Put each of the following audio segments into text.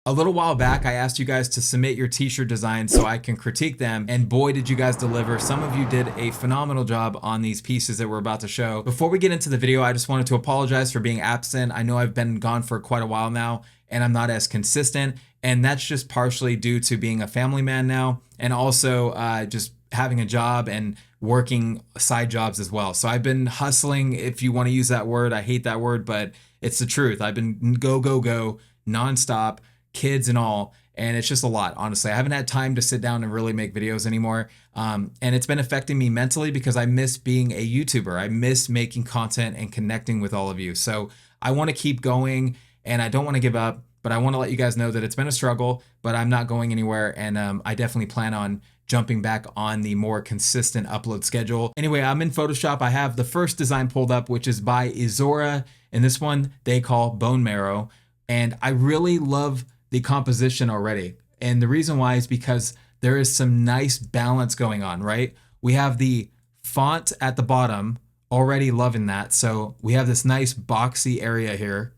A little while back, I asked you guys to submit your t-shirt designs so I can critique them, and boy did you guys deliver. Some of you did a phenomenal job on these pieces that we're about to show. Before we get into the video, I just wanted to apologize for being absent. I know I've been gone for quite a while now, and I'm not as consistent, and that's just partially due to being a family man now, and also just having a job and working side jobs as well. So I've been hustling, if you want to use that word. I hate that word, but it's the truth. I've been go, go, go, nonstop, kids and all, and it's just a lot. Honestly, I haven't had time to sit down and really make videos anymore, and it's been affecting me mentally because I miss being a YouTuber. I miss making content and connecting with all of you. So I want to keep going, and I don't want to give up, but I want to let you guys know that it's been a struggle, but I'm not going anywhere, and I definitely plan on jumping back on the more consistent upload schedule. Anyway, I'm in Photoshop. I have the first design pulled up, which is by Izora, and this one they call Bone Marrow, and I really love the composition already. And the reason why is because there is some nice balance going on, right? We have the font at the bottom, already loving that. So we have this nice boxy area here,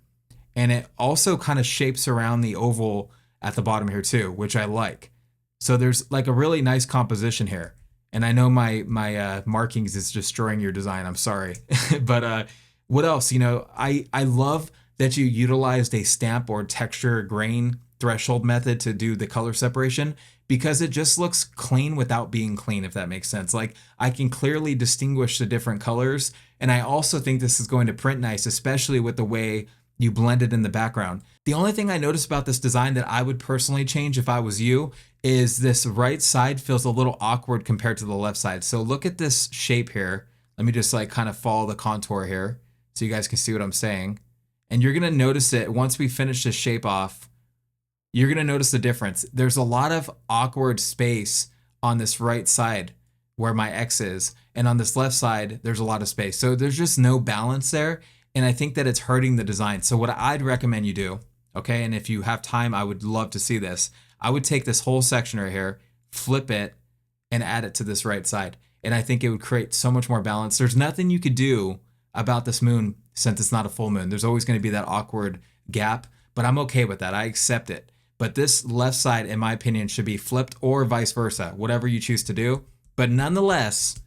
and it also kind of shapes around the oval at the bottom here too, which I like. So there's like a really nice composition here. And I know my markings is destroying your design. I'm sorry. But what else? You know, I love that you utilized a stamp or texture grain threshold method to do the color separation, because it just looks clean without being clean, if that makes sense. Like, I can clearly distinguish the different colors, and I also think this is going to print nice, especially with the way you blend it in the background. The only thing I noticed about this design that I would personally change if I was you is this right side feels a little awkward compared to the left side. So look at this shape here. Let me just like kind of follow the contour here so you guys can see what I'm saying. And you're gonna notice it once we finish this shape off, you're gonna notice the difference. There's a lot of awkward space on this right side where my X is, and on this left side, there's a lot of space. So there's just no balance there, and I think that it's hurting the design. So what I'd recommend you do, okay, and if you have time, I would love to see this. I would take this whole section right here, flip it, and add it to this right side. And I think it would create so much more balance. There's nothing you could do about this moon since it's not a full moon. There's always going to be that awkward gap, but I'm okay with that. I accept it. But this left side, in my opinion, should be flipped, or vice versa, whatever you choose to do. But nonetheless,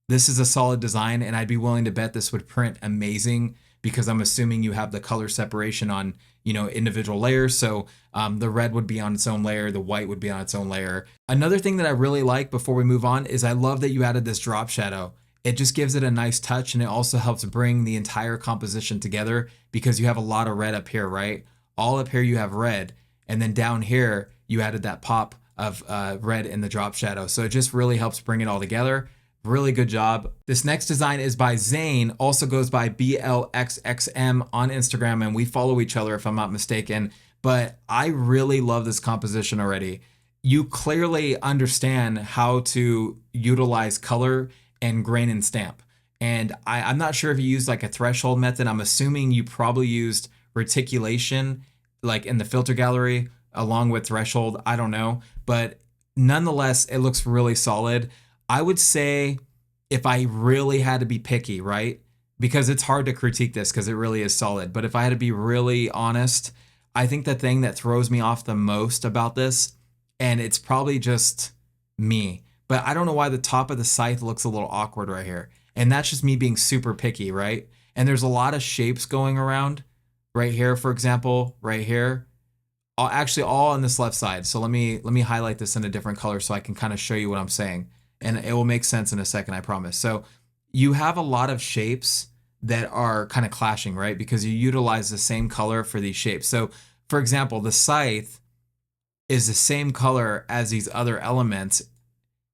this is a solid design, and I'd be willing to bet this would print amazing, because I'm assuming you have the color separation on, you know, individual layers. So the red would be on its own layer, the white would be on its own layer. Another thing that I really like before we move on is I love that you added this drop shadow. It just gives it a nice touch, and it also helps bring the entire composition together, because you have a lot of red up here, right? All up here you have red, and then down here you added that pop of red in the drop shadow. So it just really helps bring it all together. Really good job. This next design is by Zane, also goes by BLXXM on Instagram, and we follow each other if I'm not mistaken. But I really love this composition already. You clearly understand how to utilize color and grain and stamp. And I'm not sure if you used like a threshold method. I'm assuming you probably used reticulation like in the filter gallery along with threshold. I don't know. But nonetheless, it looks really solid. I would say if I really had to be picky, right? Because it's hard to critique this because it really is solid. But if I had to be really honest, I think the thing that throws me off the most about this, and it's probably just me, but I don't know why the top of the scythe looks a little awkward right here. And that's just me being super picky, right? And there's a lot of shapes going around right here, for example, right here. Actually, all on this left side. So let me highlight this in a different color so I can kind of show you what I'm saying. And it will make sense in a second, I promise. So you have a lot of shapes that are kind of clashing, right? Because you utilize the same color for these shapes. So for example, the scythe is the same color as these other elements,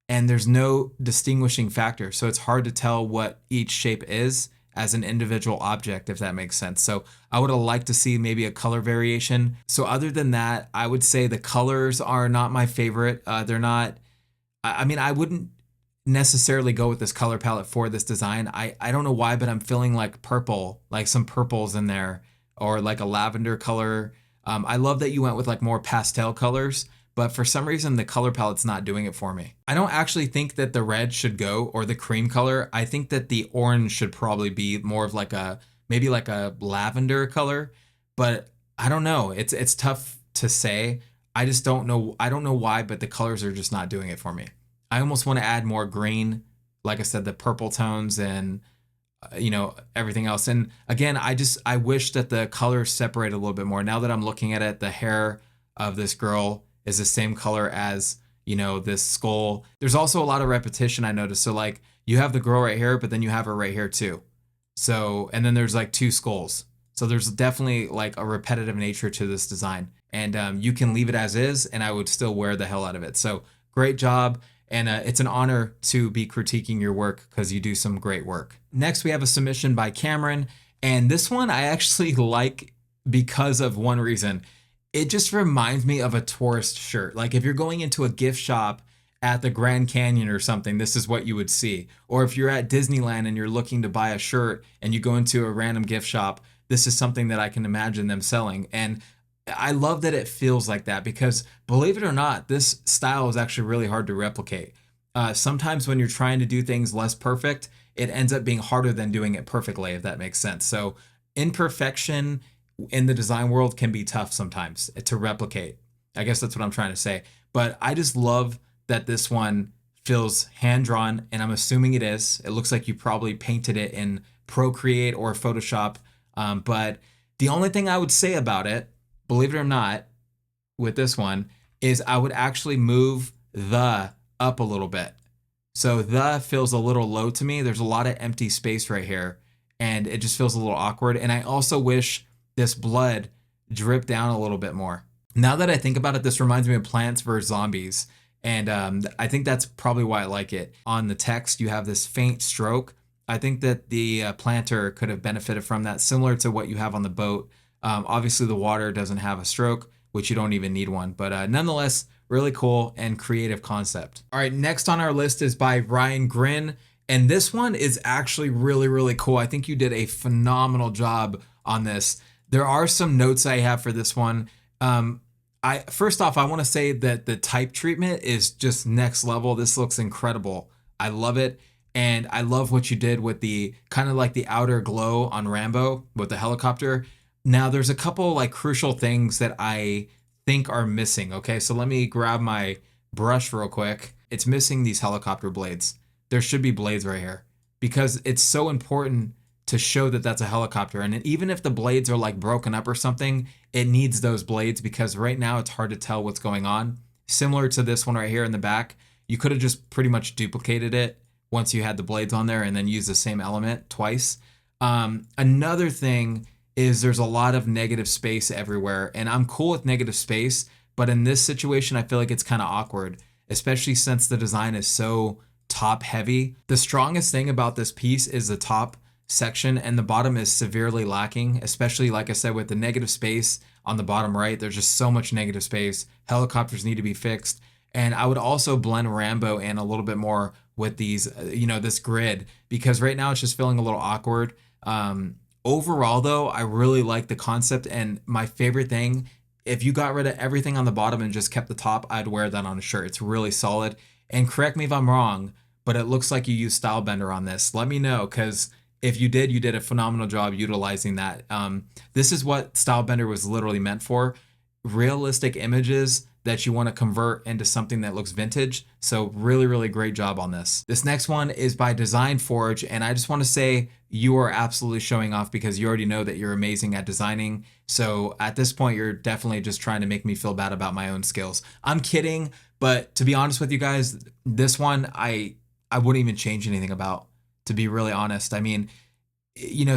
and there's no distinguishing factor. So it's hard to tell what each shape is as an individual object, if that makes sense. So I would have liked to see maybe a color variation. So other than that, I would say the colors are not my favorite. They're not, I mean, I wouldn't necessarily go with this color palette for this design. I don't know why, but I'm feeling like purple, like some purples in there, or like a lavender color. I love that you went with like more pastel colors, but for some reason the color palette's not doing it for me. I don't actually think that the red should go, or the cream color. I think that the orange should probably be more of like a, maybe like a lavender color, but I don't know. It's tough to say. I just don't know. I don't know why, but the colors are just not doing it for me. I almost want to add more green, like I said, the purple tones and everything else. And again, I wish that the colors separated a little bit more. Now that I'm looking at it, the hair of this girl is the same color as this skull. There's also a lot of repetition I noticed. So like you have the girl right here, but then you have her right here too. So, and then there's like two skulls. So there's definitely like a repetitive nature to this design. And you can leave it as is, and I would still wear the hell out of it. So great job. And it's an honor to be critiquing your work because you do some great work. Next, we have a submission by Cameron. And this one I actually like because of one reason. It just reminds me of a tourist shirt. Like if you're going into a gift shop at the Grand Canyon or something, this is what you would see. Or if you're at Disneyland and you're looking to buy a shirt and you go into a random gift shop, this is something that I can imagine them selling. And I love that it feels like that because believe it or not, this style is actually really hard to replicate. Sometimes when you're trying to do things less perfect, it ends up being harder than doing it perfectly, if that makes sense. So imperfection in the design world can be tough sometimes to replicate. I guess that's what I'm trying to say. But I just love that this one feels hand-drawn, and I'm assuming it is. It looks like you probably painted it in Procreate or Photoshop. But the only thing I would say about it, believe it or not, with this one, is I would actually move the up a little bit. So the feels a little low to me. There's a lot of empty space right here, and it just feels a little awkward. And I also wish this blood dripped down a little bit more. Now that I think about it, this reminds me of Plants vs. Zombies. And I think that's probably why I like it. On the text, you have this faint stroke. I think that the planter could have benefited from that, similar to what you have on the boat. Obviously, the water doesn't have a stroke, which you don't even need one. But nonetheless, really cool and creative concept. All right, next on our list is by Ryan Grin. And this one is actually really, really cool. I think you did a phenomenal job on this. There are some notes I have for this one. First off, I want to say that the type treatment is just next level. This looks incredible. I love it. And I love what you did with the kind of like the outer glow on Rambo with the helicopter. Now there's a couple like crucial things that I think are missing. Okay, so let me grab my brush real quick. It's missing these helicopter blades. There should be blades right here because it's so important to show that that's a helicopter. And even if the blades are like broken up or something, it needs those blades because right now it's hard to tell what's going on. Similar to this one right here in the back, you could have just pretty much duplicated it once you had the blades on there and then use the same element twice. Another thing is there's a lot of negative space everywhere, and I'm cool with negative space, but in this situation, I feel like it's kind of awkward, especially since the design is so top heavy. The strongest thing about this piece is the top section, and the bottom is severely lacking, especially like I said, with the negative space on the bottom right, there's just so much negative space. Helicopters need to be fixed. And I would also blend Rambo in a little bit more with these, this grid, because right now it's just feeling a little awkward. Overall though, I really like the concept, and my favorite thing, if you got rid of everything on the bottom and just kept the top, I'd wear that on a shirt. It's really solid. And correct me if I'm wrong, but it looks like you used Stylebender on this. Let me know, because if you did a phenomenal job utilizing that. This is what Stylebender was literally meant for. Realistic images that you want to convert into something that looks vintage. So really, really great job on this. This next one is by Design Forge, and I just want to say you are absolutely showing off because you already know that you're amazing at designing. So at this point, you're definitely just trying to make me feel bad about my own skills. I'm kidding, but to be honest with you guys, this one I wouldn't even change anything about, to be really honest. I mean,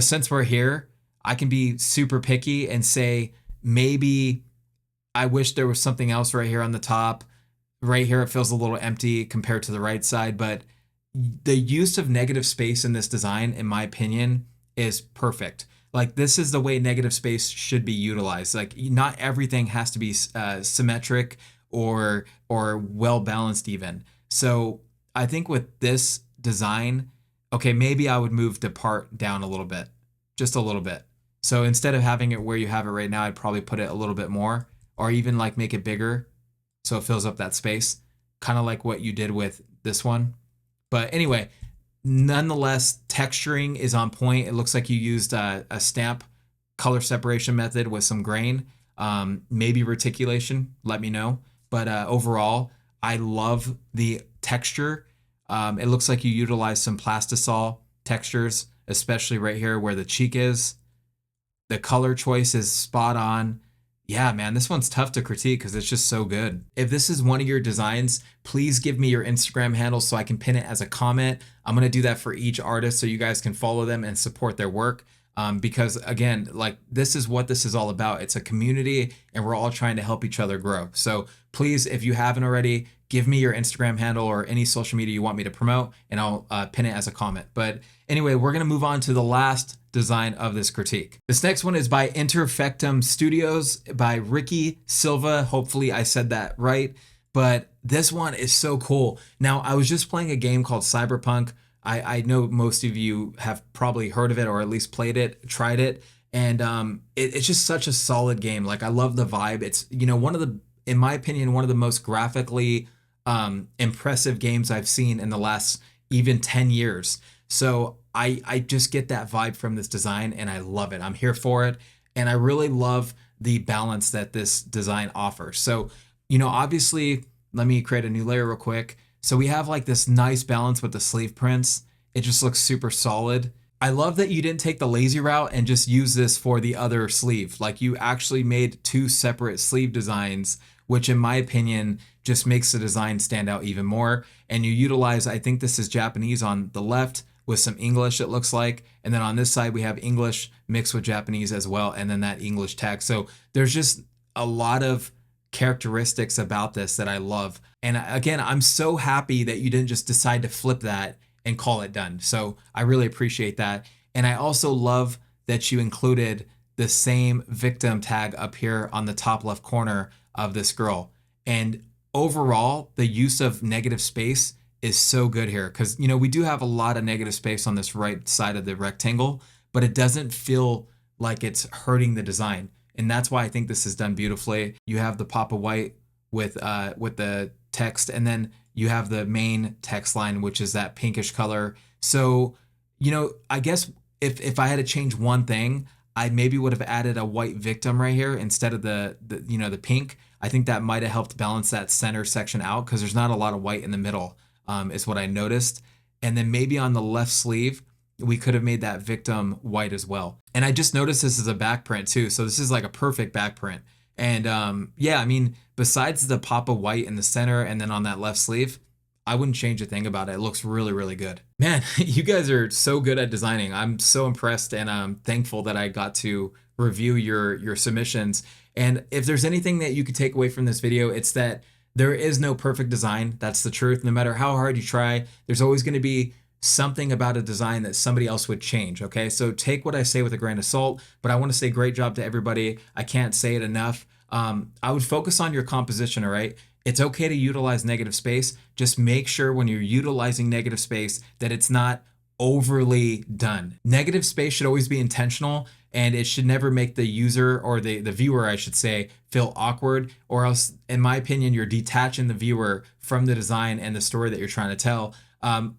since we're here, I can be super picky and say maybe I wish there was something else right here on the top. Right here, it feels a little empty compared to the right side, but the use of negative space in this design, in my opinion, is perfect. Like, this is the way negative space should be utilized. Like, not everything has to be symmetric or well balanced even. So I think with this design, okay, maybe I would move the part down a little bit, just a little bit. So instead of having it where you have it right now, I'd probably put it a little bit more, or even like make it bigger so it fills up that space, kind of like what you did with this one. But anyway, nonetheless, texturing is on point. It looks like you used a stamp color separation method with some grain. maybe reticulation, let me know. But overall, I love the texture. It looks like you utilize some plastisol textures, especially right here where the cheek is. The color choice is spot on. Yeah, man, this one's tough to critique because it's just so good. If this is one of your designs, please give me your Instagram handle so I can pin it as a comment. I'm gonna do that for each artist so you guys can follow them and support their work. Because again, like this is what this is all about. It's a community and we're all trying to help each other grow. So please, if you haven't already, give me your Instagram handle or any social media you want me to promote and I'll pin it as a comment. But anyway, we're gonna move on to the last design of this critique. This next one is by Interfectum Studios by Ricky Silva. Hopefully I said that right, but this one is so cool. Now, I was just playing a game called Cyberpunk. I know most of you have probably heard of it or at least played it, tried it. And it's just such a solid game. Like I love the vibe. It's, you know, one of the, in my opinion, one of the most graphically impressive games I've seen in the last even 10 years. So I just get that vibe from this design and I love it. I'm here for it. And I really love the balance that this design offers. So, you know, obviously, let me create a new layer real quick. So we have like this nice balance with the sleeve prints. It just looks super solid. I love that you didn't take the lazy route and just use this for the other sleeve. Like you actually made two separate sleeve designs, which in my opinion, just makes the design stand out even more. And you utilize, I think this is Japanese on the left with some English, it looks like. And then on this side, we have English mixed with Japanese as well. And then that English tag. So there's just a lot of characteristics about this that I love. And again, I'm so happy that you didn't just decide to flip that and call it done. So I really appreciate that. And I also love that you included the same victim tag up here on the top left corner of this girl. And overall, the use of negative space is so good here because, you know, we do have a lot of negative space on this right side of the rectangle, but it doesn't feel like it's hurting the design. And that's why I think this is done beautifully. You have the pop of white with the text, and then you have the main text line, which is that pinkish color. So, you know, I guess if I had to change one thing, I maybe would have added a white victim right here instead of the you know, the pink. I think that might have helped balance that center section out because there's not a lot of white in the middle, is what I noticed. And then maybe on the left sleeve, we could have made that victim white as well. And I just noticed this is a back print too. So this is like a perfect back print. And yeah, I mean, besides the pop of white in the center and then on that left sleeve, I wouldn't change a thing about it. It looks really, really good. Man, you guys are so good at designing. I'm so impressed and I'm thankful that I got to review your submissions. And if there's anything that you could take away from this video, it's that there is no perfect design. That's the truth. No matter how hard you try, there's always going to be something about a design that somebody else would change. Okay, so take what I say with a grain of salt, but I want to say great job to everybody. I can't say it enough. I would focus on your composition, all right? It's okay to utilize negative space. Just make sure when you're utilizing negative space that it's not overly done. Negative space should always be intentional and it should never make the user or the viewer, I should say, feel awkward, or else, in my opinion, you're detaching the viewer from the design and the story that you're trying to tell.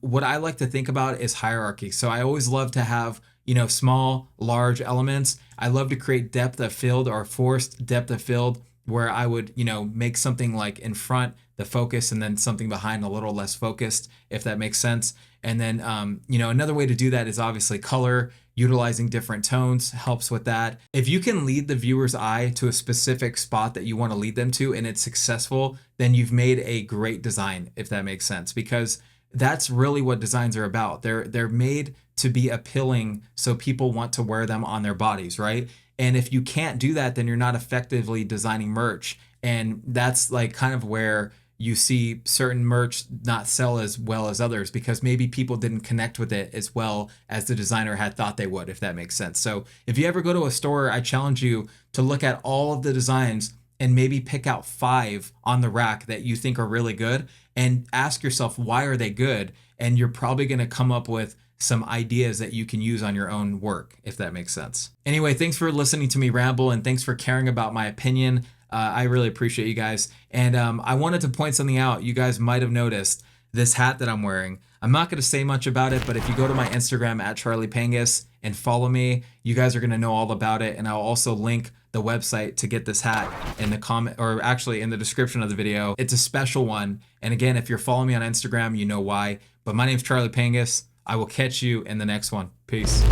What I like to think about is hierarchy. So I always love to have, you know, small, large elements. I love to create depth of field or forced depth of field where I would, you know, make something like in front, the focus, and then something behind a little less focused, if that makes sense. And then, you know, another way to do that is obviously color. Utilizing different tones helps with that. If you can lead the viewer's eye to a specific spot that you want to lead them to and it's successful, then you've made a great design, if that makes sense, because that's really what designs are about. They're made to be appealing so people want to wear them on their bodies, right? And if you can't do that, then you're not effectively designing merch. And that's like kind of where you see certain merch not sell as well as others because maybe people didn't connect with it as well as the designer had thought they would, if that makes sense. So if you ever go to a store, I challenge you to look at all of the designs and maybe pick out 5 on the rack that you think are really good and ask yourself, why are they good? And you're probably going to come up with some ideas that you can use on your own work, if that makes sense. Anyway, thanks for listening to me ramble and thanks for caring about my opinion. I really appreciate you guys. And I wanted to point something out. You guys might have noticed this hat that I'm wearing. I'm not going to say much about it, but if you go to my Instagram at Charlie Pangus and follow me, you guys are going to know all about it. And I'll also link the website to get this hat in the comment, or actually in the description of the video. It's a special one. And again, if you're following me on Instagram, you know why. But my name's Charlie Pangus. I will catch you in the next one. Peace.